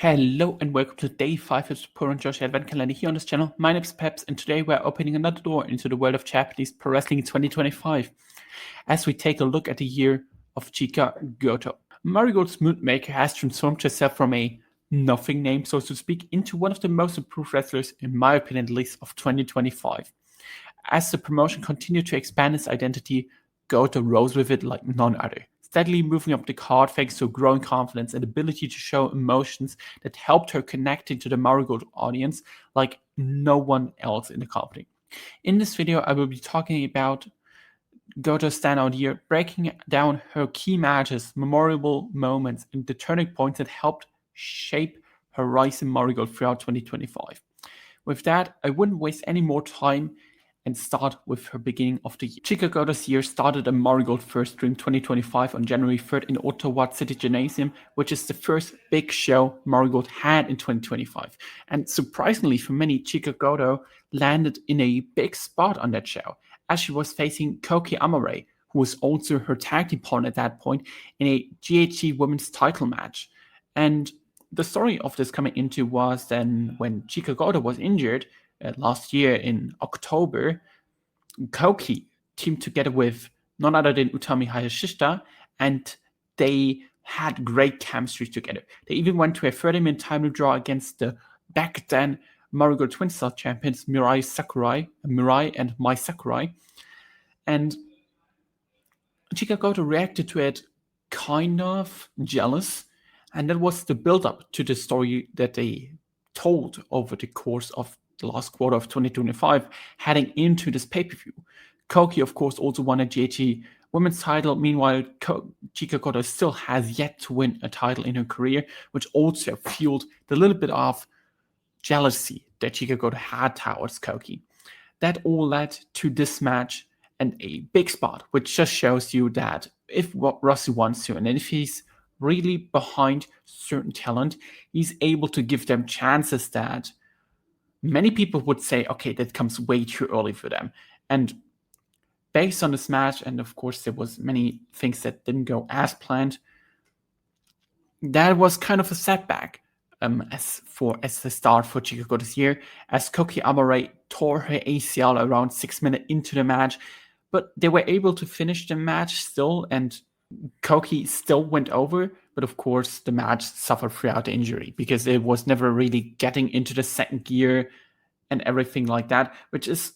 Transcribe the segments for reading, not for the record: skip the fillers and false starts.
Hello and welcome to day 5 of the Puro Joshi Advent Calendar here on this channel. My name is Peps and today we're opening another door into the world of Japanese pro wrestling in 2025 as we take a look at the year of Chika Goto. Marigold's Moonmaker has transformed herself from a nothing name, so to speak, into one of the most improved wrestlers, in my opinion at least, of 2025. As the promotion continued to expand its identity, Goto rose with it like none other, steadily moving up the card thanks to growing confidence and ability to show emotions that helped her connecting to the Marigold audience like no one else in the company. In this video, I will be talking about Goto's standout year, breaking down her key matches, memorable moments, and the turning points that helped shape her rise in Marigold throughout 2025. With that, I wouldn't waste any more time and start with her beginning of the year. Chika Goto's year started at Marigold First Stream 2025 on January 3rd in Ottawa City Gymnasium, which is the first big show Marigold had in 2025. And surprisingly for many, Chika Goto landed in a big spot on that show, as she was facing Koki Amare, who was also her tag team partner at that point, in a GHC women's title match. And the story of this coming into was then when Chika Goto was injured, last year in October, Koki teamed together with none other than Utami Hayashishita, and they had great chemistry together. They even went to a 30-minute time draw against the back then Marigold Twin Star champions Mirai and Mai Sakurai. And Chika Goto reacted to it kind of jealous, and that was the build-up to the story that they told over the course of the last quarter of 2025, heading into this pay-per-view. Koki, of course, also won a GHC women's title. Meanwhile, Chika Goto still has yet to win a title in her career, which also fueled the little bit of jealousy that Chika Goto had towards Koki. That all led to this match and a big spot, which just shows you that if Rossi wants to, and if he's really behind certain talent, he's able to give them chances that many people would say, okay, that comes way too early for them. And based on this match, and of course there was many things that didn't go as planned, that was kind of a setback as the start for Chika Goto's year, as Koki Amare tore her ACL around 6 minutes into the match, but they were able to finish the match still, and Koki still went over, but of course the match suffered throughout the injury because it was never really getting into the second gear and everything like that, which is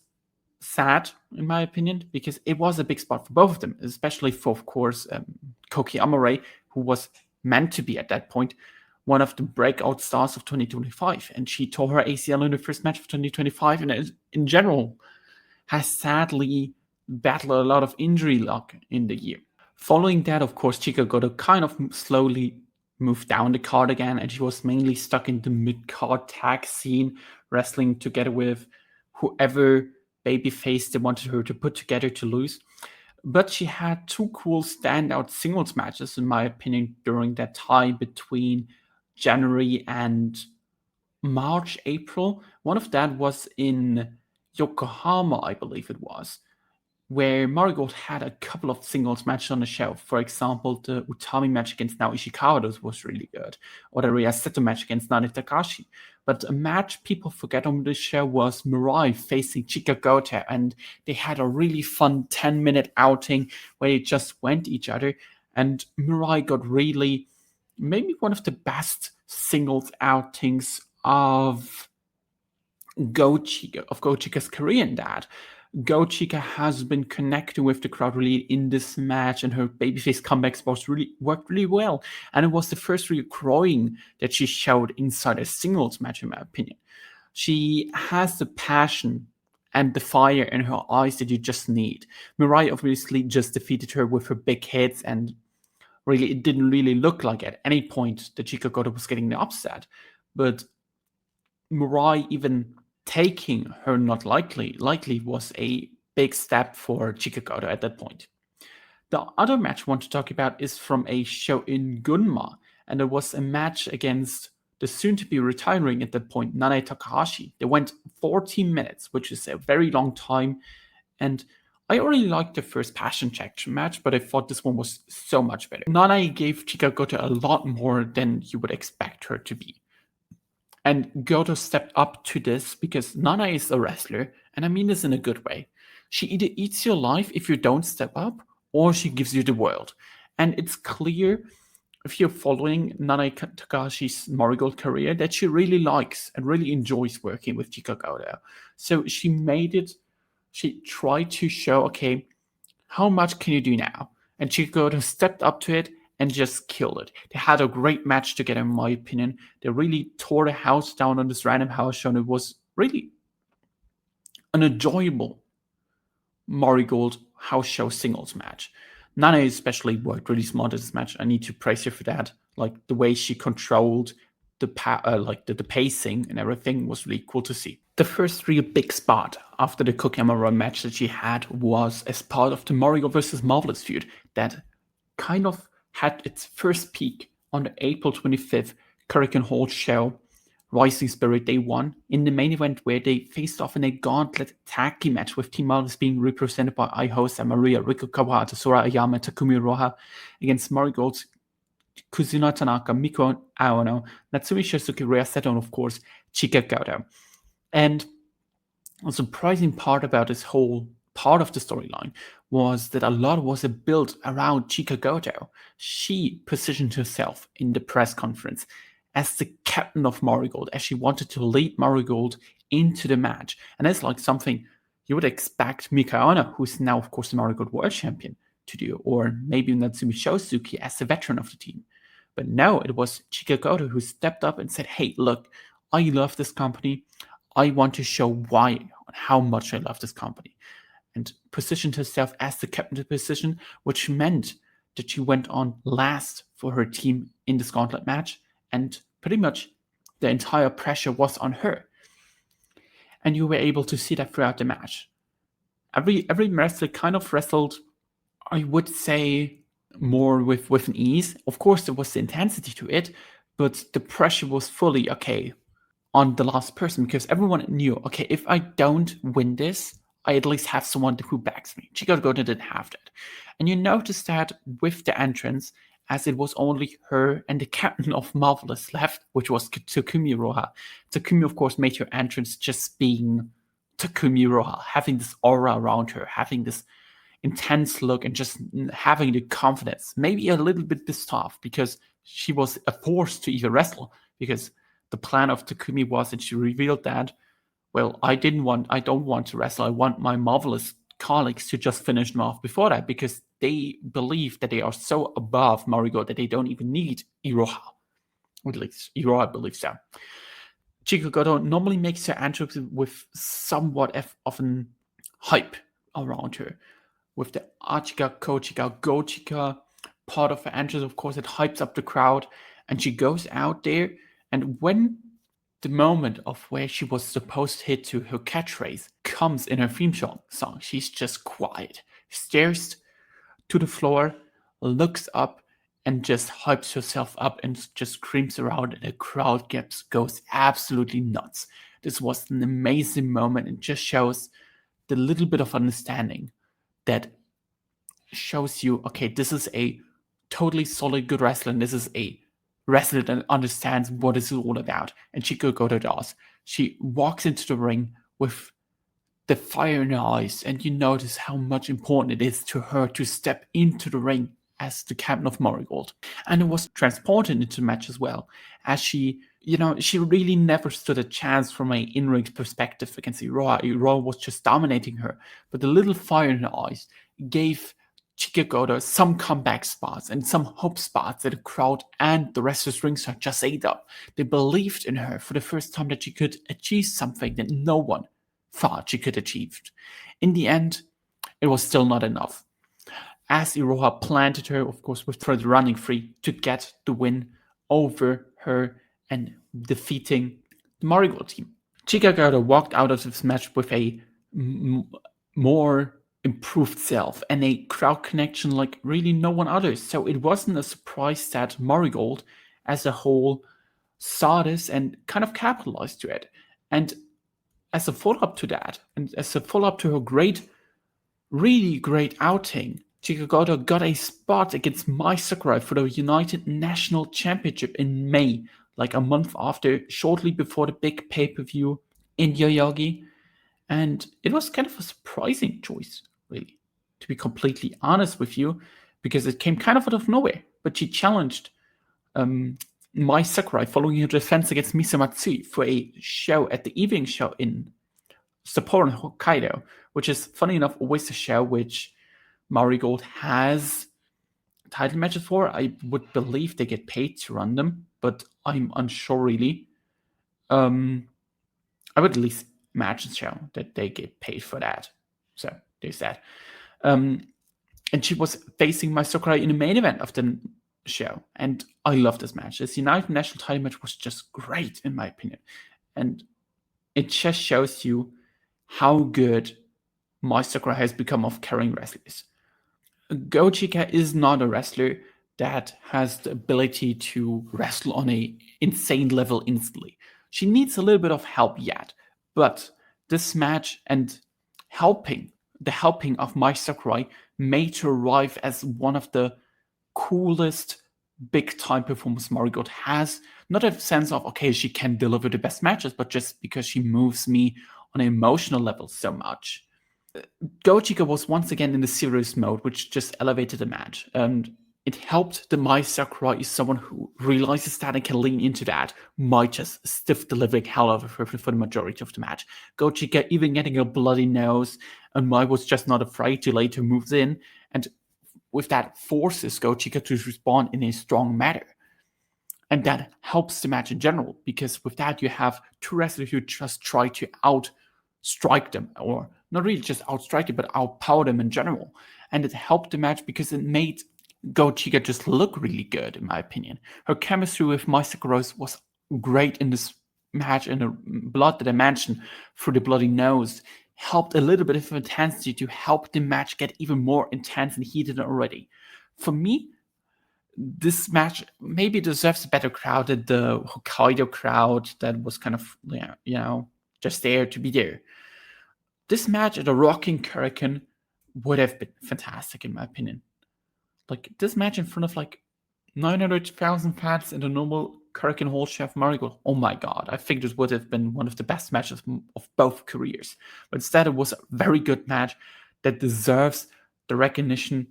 sad in my opinion because it was a big spot for both of them, especially for, of course, Koki Amare, who was meant to be at that point one of the breakout stars of 2025, and she tore her ACL in the first match of 2025, and in general has sadly battled a lot of injury luck in the year. Following that, of course, Chika Goto kind of slowly moved down the card again, and she was mainly stuck in the mid-card tag scene, wrestling together with whoever babyface they wanted her to put together to lose. But she had two cool standout singles matches, in my opinion, during that time between January and March, April. One of that was in Yokohama, I believe it was, where Marigold had a couple of singles matches on the show. For example, the Utami match against Naoshi Kawados was really good, or the Rhea Seto match against Nani Takashi. But a match people forget on this show was Mirai facing Chika Goto, and they had a really fun 10-minute outing where they just went each other, and Mirai got really maybe one of the best singles outings of Go Chika's career in that. Go Chika has been connecting with the crowd really in this match, and her babyface comeback spots worked really well. And it was the first real growing that she showed inside a singles match, in my opinion. She has the passion and the fire in her eyes that you just need. Mirai obviously just defeated her with her big hits, and really it didn't really look like at any point that Chika Goto was getting the upset. But Mirai even taking her not likely was a big step for Chika Goto at that point. The other match I want to talk about is from a show in Gunma, and it was a match against the soon-to-be retiring at that point, Nanae Takahashi. They went 14 minutes, which is a very long time, and I already liked the first Passion Check match, but I thought this one was so much better. Nanae gave Chika Goto a lot more than you would expect her to be. And Goto stepped up to this because Nana is a wrestler, and I mean this in a good way. She either eats your life if you don't step up, or she gives you the world. And it's clear if you're following Nana Takashi's Marigold career that she really likes and really enjoys working with Chika Goto. So she tried to show, okay, how much can you do now? And Chika Goto stepped up to it and just killed it. They had a great match together, in my opinion. They really tore the house down on this random house show, and it was really an enjoyable Marigold house show singles match. Nana especially worked really smart at this match. I need to praise her for that. Like the way she controlled the pacing and everything was really cool to see. The first real big spot after the Kokiyama Run match that she had was as part of the Marigold versus Marvelous feud that kind of had its first peak on the April 25th Hurricane Hall show, Rising Spirit Day 1, in the main event where they faced off in a gauntlet tag team match with Team Marvelous being represented by Ai Hosa, Maria, Rico Kawahata, Sora Ayama, Takumi Roha against Marigold's Kuzuna Tanaka, Miko Aono, Natsumi Shisuke, Rhea Seto, and of course, Chika Goto. And a surprising part about this whole part of the storyline was that a lot was built around Chika Goto. She positioned herself in the press conference as the captain of Marigold, as she wanted to lead Marigold into the match. And that's like something you would expect Mika Aono, who's now, of course, the Marigold World Champion, to do, or maybe Natsumi Shosuke as the veteran of the team. But no, it was Chika Goto who stepped up and said, hey, look, I love this company. I want to show why and how much I love this company. And positioned herself as the captain of the position, which meant that she went on last for her team in this gauntlet match, and pretty much the entire pressure was on her. And you were able to see that throughout the match. Every wrestler kind of wrestled, I would say, more with an ease. Of course, there was the intensity to it, but the pressure was fully, okay, on the last person, because everyone knew, okay, if I don't win this, I at least have someone who backs me. Chika Goto didn't have that. And you noticed that with the entrance, as it was only her and the captain of Marvelous left, which was Takumi Roha. Takumi, of course, made her entrance just being Takumi Roha, having this aura around her, having this intense look, and just having the confidence. Maybe a little bit pissed off because she was a force to even wrestle, because the plan of Takumi was, and she revealed that, well, I don't want to wrestle. I want my Marvelous colleagues to just finish them off before that, because they believe that they are so above Marigold that they don't even need Iroha. At least Iroha believes so. Chika Goto normally makes her entrance with somewhat of an hype around her. With the Achika, Kochika, Gochika part of her entrance, of course, it hypes up the crowd, and she goes out there, and when the moment of where she was supposed to hit to her catchphrase comes in her theme song, she's just quiet, stares to the floor, looks up, and just hypes herself up and just screams around, and the crowd goes absolutely nuts. This was an amazing moment, and just shows the little bit of understanding that shows you, okay, this is a totally solid, good wrestler, and this is a wrestler that understands what it's all about. And Chika Goto does. She walks into the ring with the fire in her eyes, and you notice how much important it is to her to step into the ring as the captain of Marigold. And it was transported into the match as well, as she really never stood a chance from an in-ring perspective against Iroha. Iroha was just dominating her, but the little fire in her eyes gave Chika Goto some comeback spots and some hope spots that the crowd and the wrestlers ringside just ate up. They believed in her for the first time that she could achieve something that no one thought she could achieve. In the end, it was still not enough, as Iroha planted her, of course, with the running free to get the win over her and defeating the Marigold team. Chika Goto walked out of this match with a more improved self and a crowd connection like really no one others. So it wasn't a surprise that Marigold as a whole saw this and kind of capitalized to it. And as a follow-up to that, and as a follow-up to her really great outing, Chika Goto got a spot against Mai Sakurai for the United National Championship in May like a month after, shortly before the big pay-per-view in Yoyogi. And it was kind of a surprising choice, really, to be completely honest with you, because it came kind of out of nowhere. But she challenged Mai Sakurai following her defense against Misa Matsui for a show at the evening show in Sapporo, Hokkaido, which is, funny enough, always a show which Marigold has title matches for. I would believe they get paid to run them, but I'm unsure really. I would at least imagine show that they get paid for that. So there's that. And she was facing Mai Sakurai in the main event of the show, and I love this match. This United National title match was just great in my opinion, and it just shows you how good Mai Sakurai has become of carrying wrestlers. Go Chika is not a wrestler that has the ability to wrestle on a insane level instantly. She needs a little bit of help yet, but this match and the helping of Mai Sakurai made her arrive as one of the coolest big time performance Marigold has. Not a sense of, okay, she can deliver the best matches, but just because she moves me on an emotional level so much. Go Chika was once again in the serious mode, which just elevated the match. And it helped that Mai Sakurai is someone who realizes that and can lean into that. Mai just stiff the living hell out of her for the majority of the match. Go Chika even getting a bloody nose, and Mai was just not afraid to lay her moves in, and with that forces Go Chika to respond in a strong manner. And that helps the match in general, because with that you have two wrestlers who just try to outstrike them, or not really just outstrike it, but outpower them in general. And it helped the match because it made Go Chika just look really good, in my opinion. Her chemistry with Mai Sakurai was great in this match, and the blood that I mentioned through the bloody nose helped a little bit of intensity to help the match get even more intense and heated already. For me, this match maybe deserves a better crowd than the Hokkaido crowd that was kind of, just there to be there. This match at a Rocking Hurricane would have been fantastic, in my opinion. Like, this match in front of like 900,000 fans in the normal Hurricane Hall Chef Marigold. Oh my god, I think this would have been one of the best matches of both careers. But instead, it was a very good match that deserves the recognition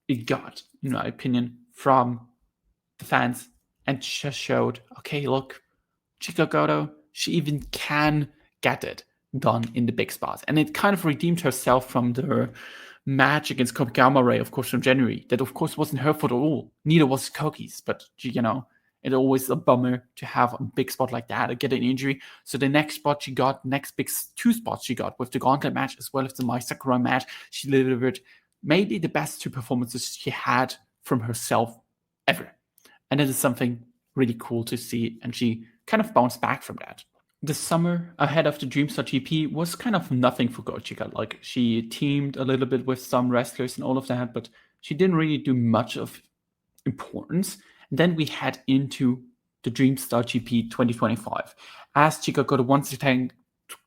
it got, in my opinion, from the fans, and just showed, okay, look, Chika Goto, she even can get it done in the big spots. And it kind of redeemed herself from the match against Kobe Ray, of course, from January. That, of course, wasn't her fault at all. Neither was Koki's, but, it's always a bummer to have a big spot like that and get an injury. So the next big two spots she got with the Gauntlet match as well as the Mai Sakurai match, she delivered maybe the best two performances she had from herself ever. And it is something really cool to see, and she kind of bounced back from that. The summer ahead of the Dreamstar GP was kind of nothing for Go Chika. Like, she teamed a little bit with some wrestlers and all of that, but she didn't really do much of importance. And then we head into the Dreamstar GP 2025, as Chika Goto once again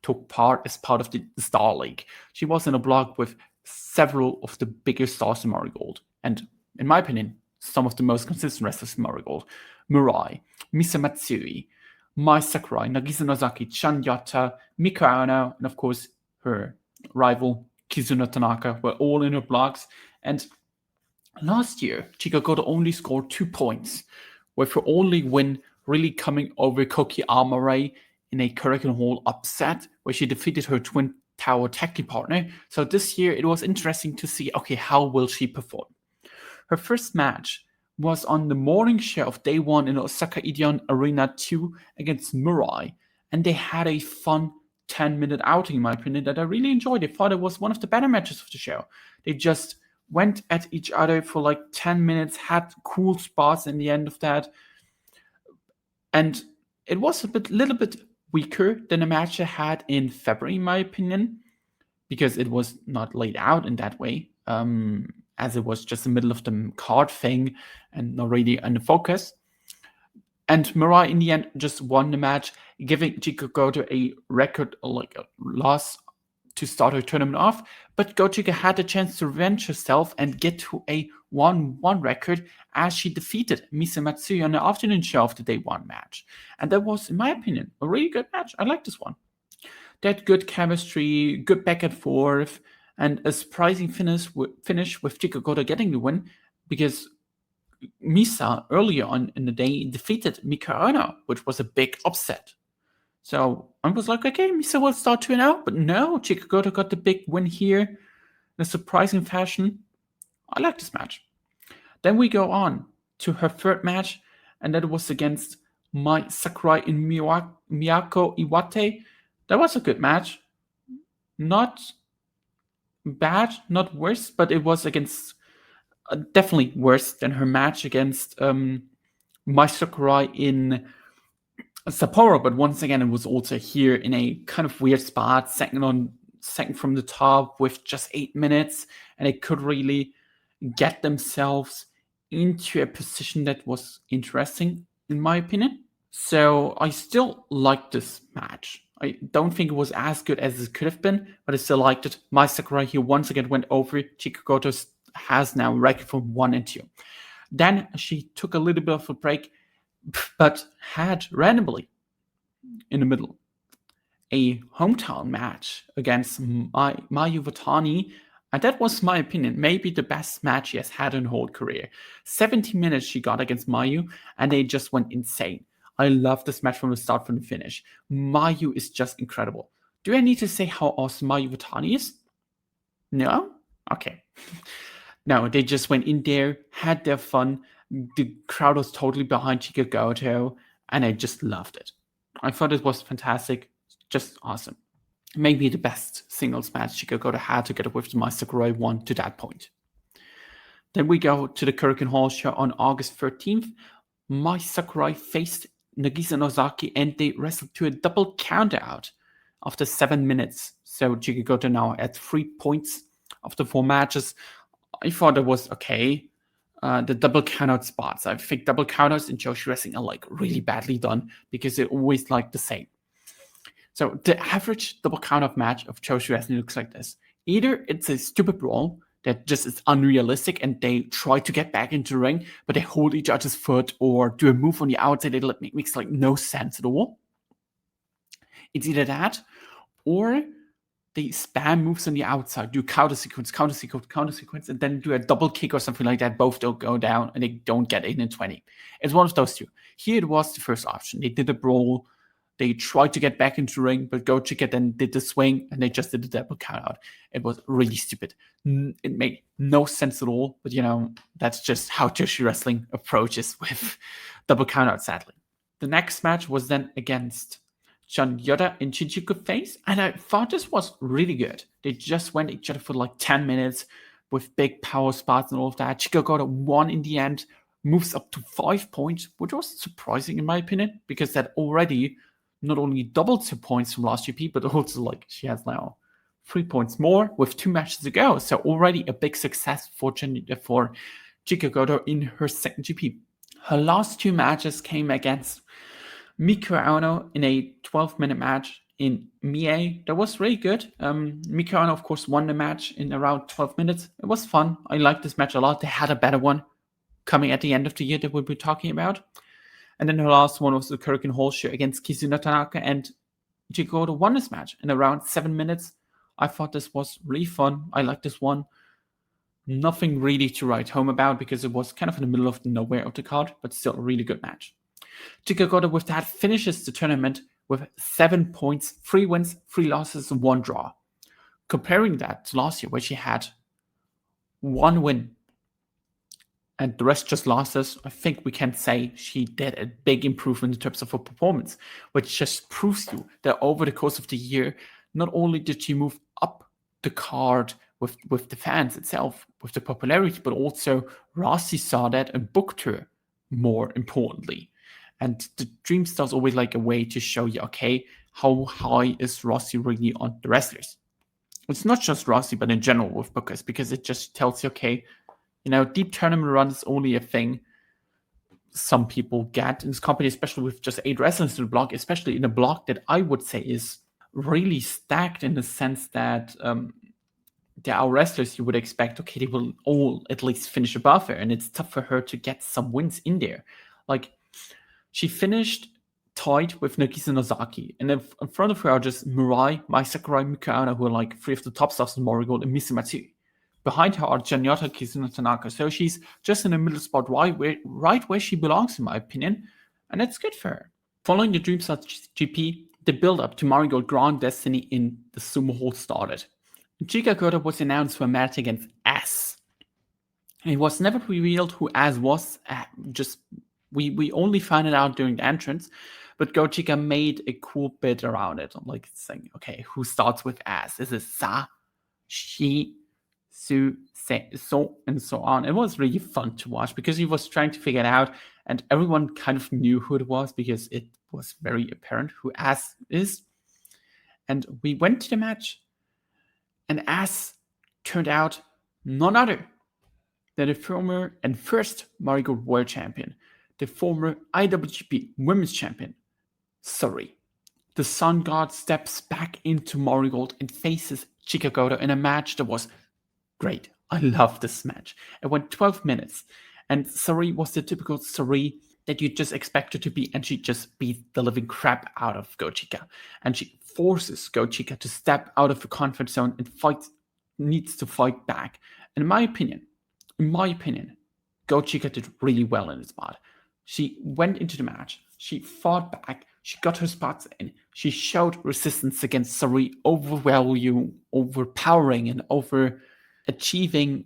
took part as part of the Star League. She was in a block with several of the biggest stars in Marigold, and in my opinion, some of the most consistent wrestlers in Marigold. Mirai, Misa Matsui, Mai Sakurai, Nagisa Nozaki, Chan Yota, Miko Ano, and of course her rival Kizuna Tanaka were all in her blocks. And last year, Chika Goto only scored 2 points, with her only win really coming over Koki Amare in a Hurricane Hall upset, where she defeated her Twin Tower tag team partner. So this year, it was interesting to see, okay, how will she perform? Her first match was on the morning show of day 1 in Osaka Ideon Arena 2 against Mirai, and they had a fun 10-minute outing, in my opinion, that I really enjoyed. I thought it was one of the better matches of the show. They just went at each other for like 10 minutes, had cool spots in the end of that, and it was a little bit weaker than the match I had in February, in my opinion, because it was not laid out in that way, as it was just the middle of the card thing and not really under focus. And Mirai, in the end, just won the match, giving Chika Goto a record, like a loss to start her tournament off, but Chika had the chance to revenge herself and get to a 1-1 record as she defeated Misa Matsuya on the afternoon show of the day 1 match. And that was, in my opinion, a really good match. I like this one. They had good chemistry, good back and forth, and a surprising finish with Chika Goto getting the win, because Misa earlier on in the day defeated Mika Ono, which was a big upset. So I was like, okay, Misa will start 2-0, but no, Chika Goto got the big win here in a surprising fashion. I like this match. Then we go on to her third match, and that was against Mai Sakurai and Miyako Iwate. That was a good match. Not bad, not worse, but it was against definitely worse than her match against Mai Sakurai in Sapporo. But once again, it was also here in a kind of weird spot, second from the top with just 8 minutes, and they could really get themselves into a position that was interesting, in my opinion. So I still like this match. I don't think it was as good as it could have been, but I still liked it. Mai Sakurai here once again went over. Chika Goto has now a record for 1 and 2. Then she took a little bit of a break, but had randomly in the middle a hometown match against Mayu Watani. And that was, my opinion, maybe the best match she has had in her whole career. 70 minutes she got against Mayu, and they just went insane. I love this match from the start, from the finish. Mayu is just incredible. Do I need to say how awesome Mayu Watani is? No? Okay. No, they just went in there, had their fun. The crowd was totally behind Chika Goto, and I just loved it. I thought it was fantastic. Just awesome. Maybe the best singles match Chika Goto had together with the Mai Sakurai won to that point. Then we go to the Kurikan Hall show on August 13th. Mai Sakurai faced Nagisa Nozaki, and they wrestled to a double countout after 7 minutes. So Chika Goto now at 3 points after 4 matches. I thought it was okay. The double countout spots. I think double countouts in Joshi wrestling are like really badly done because they're always like the same. So the average double countout match of Joshi wrestling looks like this. Either it's a stupid brawl that just is unrealistic and they try to get back into the ring, but they hold each other's foot or do a move on the outside that makes like no sense at all. It's either that, or they spam moves on the outside, do counter sequence, and then do a double kick or something like that. Both don't go down and they don't get in 20. It's one of those two. Here it was the first option. They did a brawl. They tried to get back into the ring, but Chika then did the swing, and they just did a double countout. It was really stupid. It made no sense at all, but that's just how Joshi wrestling approaches with double countout, sadly. The next match was then against John Yoda and Shinjuku Face, and I thought this was really good. They just went each other for like 10 minutes with big power spots and all of that. Chika Goto won in the end, moves up to 5 points, which was surprising in my opinion, because that already not only doubled her points from last GP, but also like she has now 3 points more with 2 matches to go. So already a big success for Chika Goto in her second GP. Her last 2 matches came against Mika Ono in a 12-minute match in Mie. That was really good. Mika Ono, of course, won the match in around 12 minutes. It was fun. I liked this match a lot. They had a better one coming at the end of the year that we'll be talking about. And then her last one was the Kurikan Hall show against Kizuna Tanaka, and Chika Goto won this match in around 7 minutes. I thought this was really fun. I liked this one. Nothing really to write home about because it was kind of in the middle of nowhere of the card, but still a really good match. Chika Goto with that finishes the tournament with 7 points, 3 wins, 3 losses, and 1 draw. Comparing that to last year where she had 1 win and the rest just losses, I think we can say she did a big improvement in terms of her performance, which just proves you that over the course of the year, not only did she move up the card with the fans itself, with the popularity, but also Rossi saw that and booked her more importantly. And the Dream Star is always like a way to show you, okay, how high is Rossi really on the wrestlers? It's not just Rossi, but in general with bookers, because it just tells you, okay, deep tournament run is only a thing some people get in this company, especially with just 8 wrestlers in the block, especially in a block that I would say is really stacked in the sense that there are wrestlers you would expect, okay, they will all at least finish above her, and it's tough for her to get some wins in there. Like, she finished tied with Nagisa Nozaki, and in front of her are just Mirai, Mai Sakurai, Mikaona, who are like three of the top stars in Marigold, and Misumatsu. Behind her are Janyota, Kizuna, Tanaka. So she's just in the middle spot, right where she belongs, in my opinion, and that's good for her. Following the Dream Stars GP, the build-up to Marigold Grand Destiny in the Sumo Hall started. Chika Goto was announced for a match against As. It was never revealed who As was. We only found it out during the entrance, but Go Chika made a cool bit around it, like saying, okay, who starts with As? Is it Sa, Shi, Su, Se, So, and so on? It was really fun to watch because he was trying to figure it out, and everyone kind of knew who it was because it was very apparent who As is. And we went to the match, and As turned out none other than the former and first Marigold World Champion, the former IWGP Women's Champion, Suri. The Sun God steps back into Marigold and faces Chika Goto in a match that was great. I love this match. It went 12 minutes, and Suri was the typical Suri that you just expect her to be, and she just beat the living crap out of Go Chika. And she forces Go Chika to step out of the comfort zone and needs to fight back. And in my opinion, Go Chika did really well in this spot. She went into the match, she fought back, she got her spots in, she showed resistance against Suri, overpowering and overachieving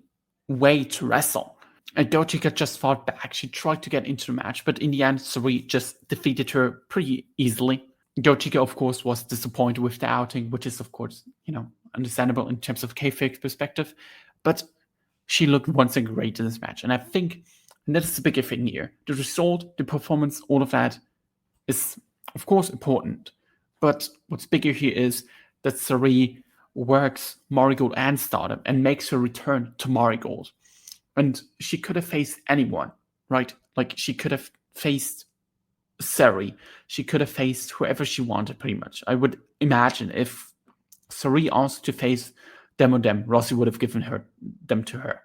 way to wrestle. And Go Chika just fought back. She tried to get into the match, but in the end, Suri just defeated her pretty easily. Go Chika, of course, was disappointed with the outing, which is, of course, understandable in terms of kayfabe perspective, but she looked once again great in this match. And I think, and that's the bigger thing here, the result, the performance, all of that is, of course, important. But what's bigger here is that Suri works Marigold and Stardom and makes her return to Marigold. And she could have faced anyone, right? Like, she could have faced Suri. She could have faced whoever she wanted, pretty much. I would imagine if Suri asked to face them or them, Rossi would have given them to her.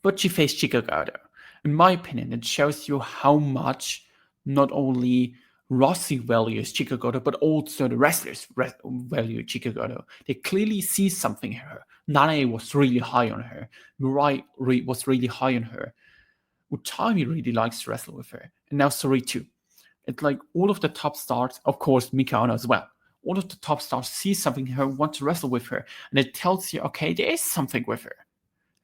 But she faced Chika Goto. In my opinion, it shows you how much not only Rossi values Chika Goto, but also the wrestlers value Chika Goto. They clearly see something in her. Nanae was really high on her. Mirai was really high on her. Utami really likes to wrestle with her. And now Suri too. It's like all of the top stars, of course, Mikaona as well. All of the top stars see something in her, want to wrestle with her. And it tells you, okay, there is something with her.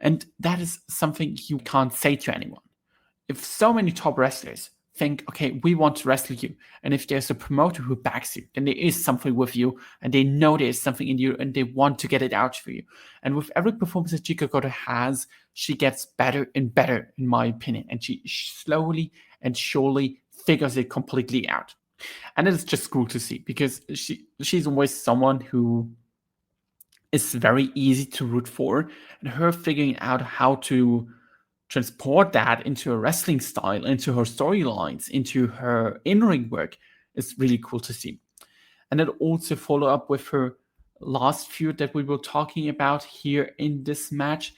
And that is something you can't say to anyone. If so many top wrestlers think, okay, we want to wrestle you, and if there's a promoter who backs you, then there is something with you, and they know there's something in you, and they want to get it out for you. And with every performance that Chika Goto has, she gets better and better, in my opinion, and she slowly and surely figures it completely out. And it's just cool to see, because she's always someone who is very easy to root for, and her figuring out how to transport that into a wrestling style, into her storylines, into her in-ring work is really cool to see. And then also follow up with her last feud that we were talking about here in this match,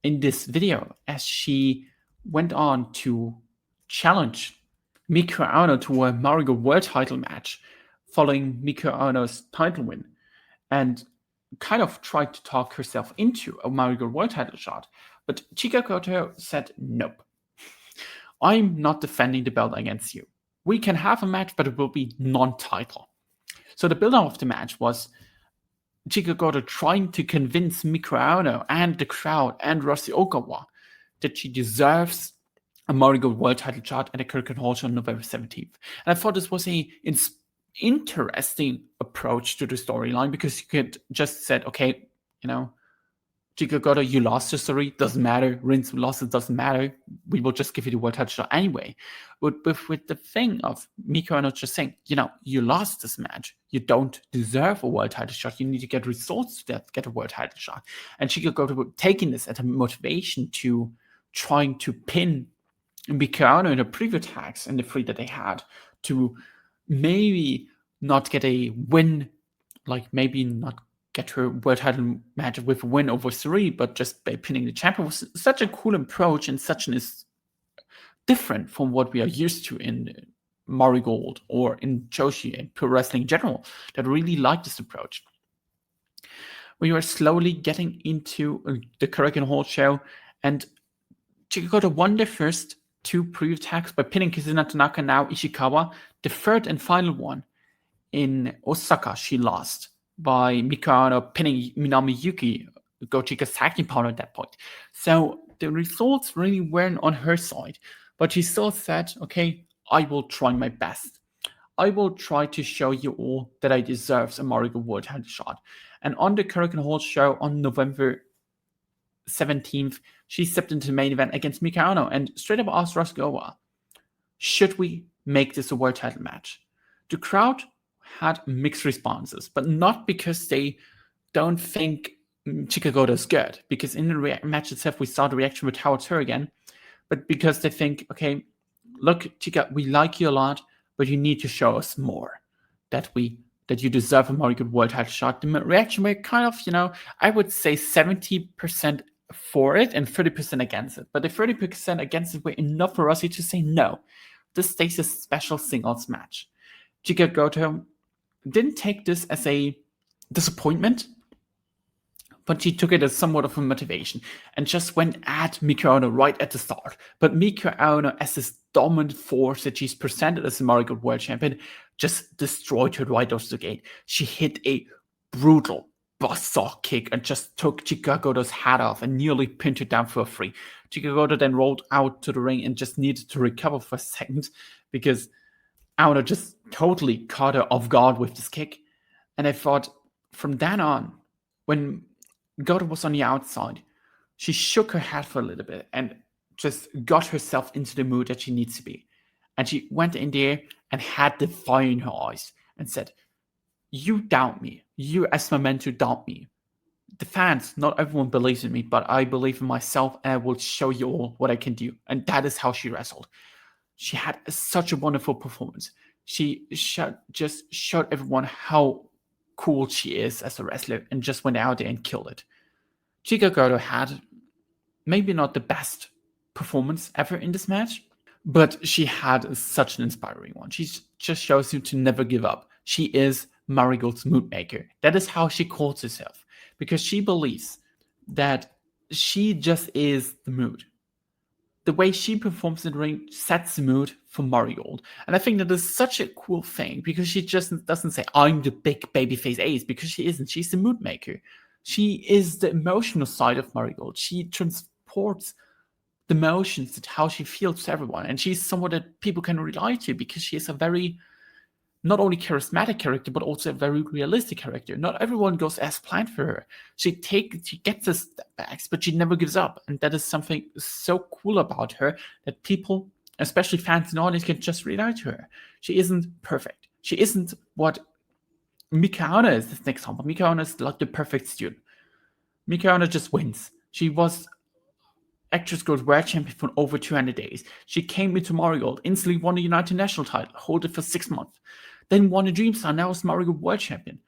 in this video, as she went on to challenge Mika Ono to a Marigold World title match following Mika Ono's title win, and kind of tried to talk herself into a Marigold World title shot. But Chika Goto said, nope. I'm not defending the belt against you. We can have a match, but it will be non-title. So the build-up of the match was Chika Goto trying to convince Mika Ono and the crowd and Rossi Okawa that she deserves a Marigold World title shot at the Korakuen Hall show on November 17th. And I thought this was an interesting approach to the storyline, because you could just said, okay, Chika Goto, you lost to Suri, doesn't matter. Rince lost, it doesn't matter. We will just give you the world title shot anyway. But with the thing of Mika Ono just saying, you lost this match. You don't deserve a world title shot. You need to get results to get a world title shot. And Chika Goto taking this as a motivation to trying to pin Mika Ono in the preview tags and the 3 that they had, to maybe not get a win like maybe not get her world title match with a win over 3, but just by pinning the champion was such a cool approach, and such an is different from what we are used to in Marigold or in Joshi and pro wrestling in general, that really like this approach. We were slowly getting into the Korakuen Hall show, and Chika Goto won the first 2 pre-attacks by pinning Kizuna Tanaka, now Ishikawa. The third and final one in Osaka, she lost by Mikano pinning Minami Yuki, Go Chika's tag team partner at that point. So the results really weren't on her side, but she still said, okay, I will try my best. I will try to show you all that I deserve a Marigold World title shot. And on the Korakuen Hall show on November 17th, she stepped into the main event against Mika Ono and straight up asked Roscoe, should we make this a world title match? The crowd had mixed responses, but not because they don't think Chika Goto is good, because in the match itself we saw the reaction with towards her again, but because they think, okay, look, Chika, we like you a lot, but you need to show us more, that you deserve a Marigold World title shot. The reaction were kind of, I would say 70% for it and 30% against it. But the 30% against it were enough for Rossi to say no. This stays a special singles match. Chika Goto didn't take this as a disappointment, but she took it as somewhat of a motivation and just went at Mika Ono right at the start. But Mika Ono, as this dominant force that she's presented as a Marigold World Champion, just destroyed her right off the gate. She hit a brutal buzzsaw kick and just took Chika Goto's hat off and nearly pinned her down for a 3. Chika Goto then rolled out to the ring and just needed to recover for a second because Ono just totally caught her off guard with this kick. And I thought from then on, when Goto was on the outside, she shook her head for a little bit and just got herself into the mood that she needs to be. And she went in there and had the fire in her eyes and said, you doubt me. You as my mentor doubt me. The fans, not everyone believes in me, but I believe in myself and I will show you all what I can do. And that is how she wrestled. She had such a wonderful performance. She just showed everyone how cool she is as a wrestler and just went out there and killed it. Chika Goto had maybe not the best performance ever in this match, but she had such an inspiring one. She just shows you to never give up. She is Marigold's mood maker. That is how she calls herself, because she believes that she just is the mood. The way she performs in the ring sets the mood for Marigold. And I think that is such a cool thing, because she just doesn't say, I'm the big babyface ace, because she isn't. She's the mood maker. She is the emotional side of Marigold. She transports the emotions and how she feels to everyone. And she's someone that people can relate to, because she is a very, not only charismatic character, but also a very realistic character. Not everyone goes as planned for her. She gets the step backs, but she never gives up. And that is something so cool about her that people, especially fans and audience, can just relate to her. She isn't perfect. She isn't what Mika Ono is this next example. Mika Ono is like the perfect student. Mika Ono just wins. She was Actress Girls World Champion for over 200 days. She came into Marigold, instantly won the United National title, hold it for 6 months. Then won a Dream Star, now is Marigold World Champion.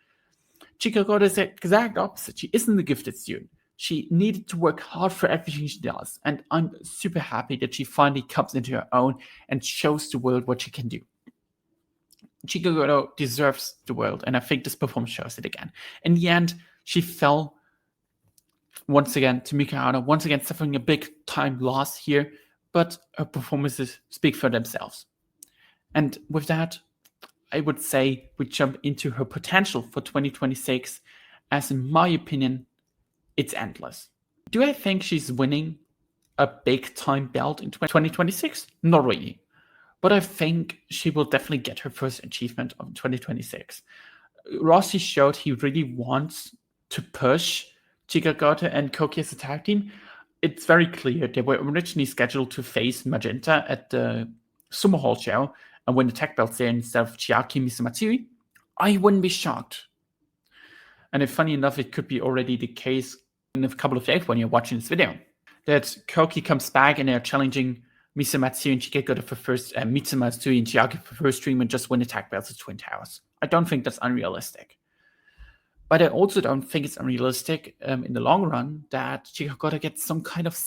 Chika Goto is the exact opposite. She isn't a gifted student. She needed to work hard for everything she does. And I'm super happy that she finally comes into her own and shows the world what she can do. Chika Goto deserves the world, and I think this performance shows it again. In the end, she fell once again to Mika Ono, once again suffering a big time loss here, but her performances speak for themselves. And with that, I would say we jump into her potential for 2026, as in my opinion, it's endless. Do I think she's winning a big time belt in 2026? Not really. But I think she will definitely get her first achievement of 2026. Rossi showed he really wants to push Chika Goto and Koki as a tag team. It's very clear they were originally scheduled to face Magenta at the Summer Hall show and win the tag belts there instead of Chiaki Misamatsui. I wouldn't be shocked. And if funny enough, it could be already the case in a couple of days when you're watching this video, that Koki comes back and they're challenging Misamatsui and Chika Goto for first, Mitsumatsui and Chiaki for first stream and just win the tag belts at Twin Towers. I don't think that's unrealistic. But I also don't think it's unrealistic in the long run that Chika Goto gets some kind of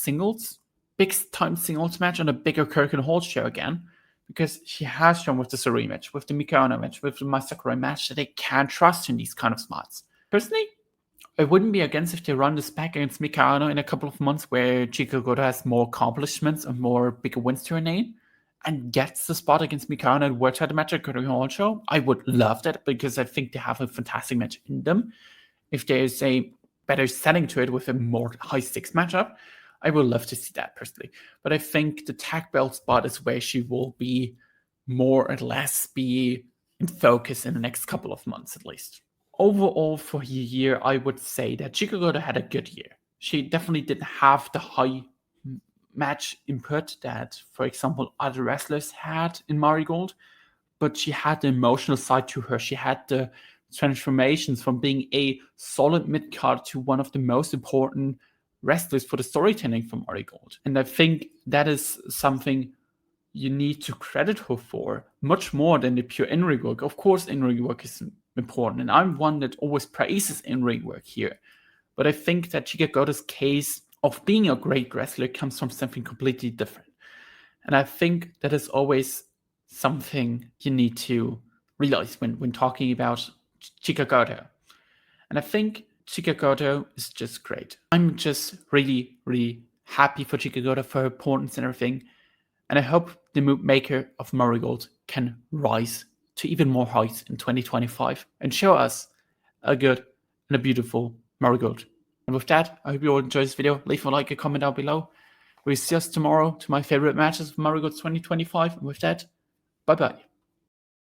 big time singles match on a bigger Kirk Hall show again, because she has shown with the Sarai match, with the Mikano match, with the Masakurai match, that they can trust in these kind of spots. Personally, I wouldn't be against if they run this back against Mikano in a couple of months where Chika Goto has more accomplishments and more bigger wins to her name and gets the spot against Mikano and works out the match at Kirk Hall show. I would love that, because I think they have a fantastic match in them. If there's a better setting to it with a more high-stakes matchup, I would love to see that personally. But I think the tag belt spot is where she will be more or less be in focus in the next couple of months at least. Overall, for her year, I would say that Chika Goto had a good year. She definitely didn't have the high match input that, for example, other wrestlers had in Marigold, but she had the emotional side to her. She had the transformations from being a solid mid-card to one of the most important wrestlers for the storytelling from Marigold. And I think that is something you need to credit her for, much more than the pure in-ring work. Of course, in-ring work is important, and I'm one that always praises in-ring work here. But I think that Chika Goto's case of being a great wrestler comes from something completely different. And I think that is always something you need to realize when talking about Chika Goto. And I think Chika Goto is just great. I'm just really, really happy for Chika Goto, for her importance and everything. And I hope the maker of Marigold can rise to even more heights in 2025 and show us a good and a beautiful Marigold. And with that, I hope you all enjoyed this video. Leave a like, a comment down below. We'll see us tomorrow to my favorite matches of Marigold 2025. And with that, bye-bye.